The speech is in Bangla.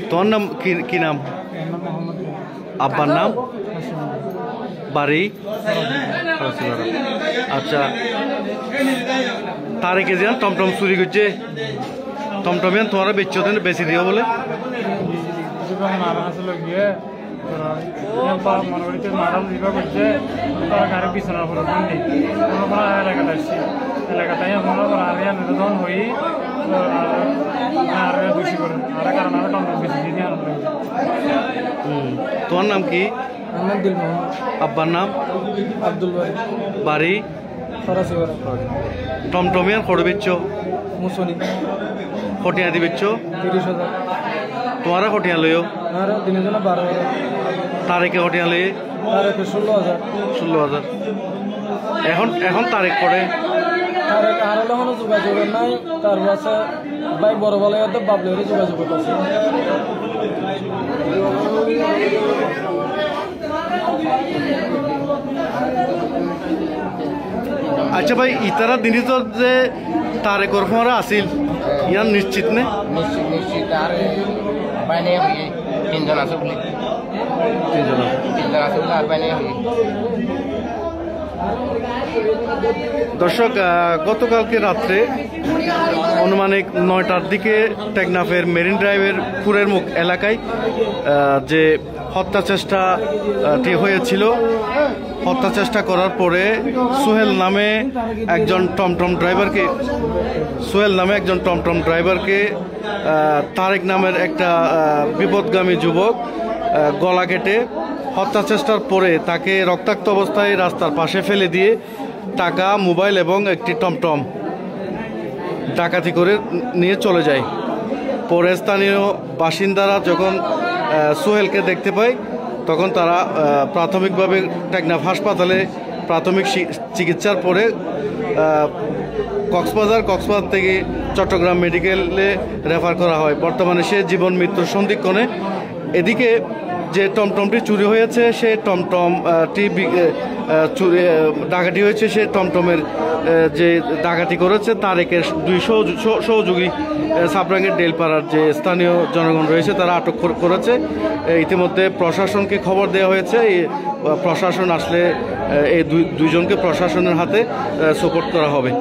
তোমার নাম কি নাম? আব্বার নাম? বাড়ি? আচ্ছা, তারেকে যান টমটম চুরি করছে, টমটমিয়ান তোমার বেশি দিও বলে মারাম দিবা করছে, তারা গাড়ি বিছানার উপর এলাকাটা আসছি, এলাকাটাই নির্ধারণ হয়ে দোষী করে আর কারণ আরো টমটম বেশি দিয়ে তোমার নাম কি? দিল মোহাম্মদ। আব্বার নাম? আব্দুল বাড়ি? টমটমিয়ান খড় বেচছ? মুসনি। খটিয়া দি বেচছ? 30,000। তোমারা খটিয়া লইও? আর দিনের জন্য 12,000। তারেকে খটিয়া লইয়ে? তারেকে 16,000। 16,000। এখন তারেক করে তারেক আর হলো যোগাযোগ নাই, তার কাছে ভাই বড় বলে বাবলের যোগাযোগ করতেছে। আচ্ছা ভাই, ইতারা দিনই তো যে তারেকর ফোঁরা আসিল ইয়ার নিশ্চিত নে? নিশ্চিত আর বাইনে হয়ে তিনজন আছে বলে, তিনজন আছে বলে আর বাইনে হয়ে। দর্শক, গতকালকে রাত্রে অনুমানিক 9টার দিকে টেকনাফের মেরিন ড্রাইভের পুরের মুখ এলাকায় যে হত্যা চেষ্টাটি হয়েছিল, হত্যা চেষ্টা করার পরে সোহেল নামে একজন টমটম ড্রাইভারকে তারেক নামের একটা বিপদগামী যুবক গলা কেটে হত্যা চেষ্টার পরে তাকে রক্তাক্ত অবস্থায় রাস্তার পাশে ফেলে দিয়ে টাকা, মোবাইল এবং একটি টমটম ডাকাতি করে নিয়ে চলে যায়। পরে স্থানীয় বাসিন্দারা যখন সোহেলকে দেখতে পায় তখন তারা প্রাথমিকভাবে টেকনাফ হাসপাতালে প্রাথমিক চিকিৎসার পরে কক্সবাজার থেকে চট্টগ্রাম মেডিকেলে রেফার করা হয়। বর্তমানে সে জীবন মৃত্যুর সন্ধিক্ষণে। এদিকে যে টমটমটি চুরি হয়েছে, সে টমটমটি ডাকাতি হয়েছে, সে টমটমের যে ডাকাতি করেছে তারেকের 2 সহযোগী সাবরাঙ্গের ডেলপাড়ার যে স্থানীয় জনগণ রয়েছে তারা আটক করেছে। ইতিমধ্যে প্রশাসনকে খবর দেওয়া হয়েছে। প্রশাসন আসলে এই দুইজনকে প্রশাসনের হাতে সুপোর্ট করা হবে।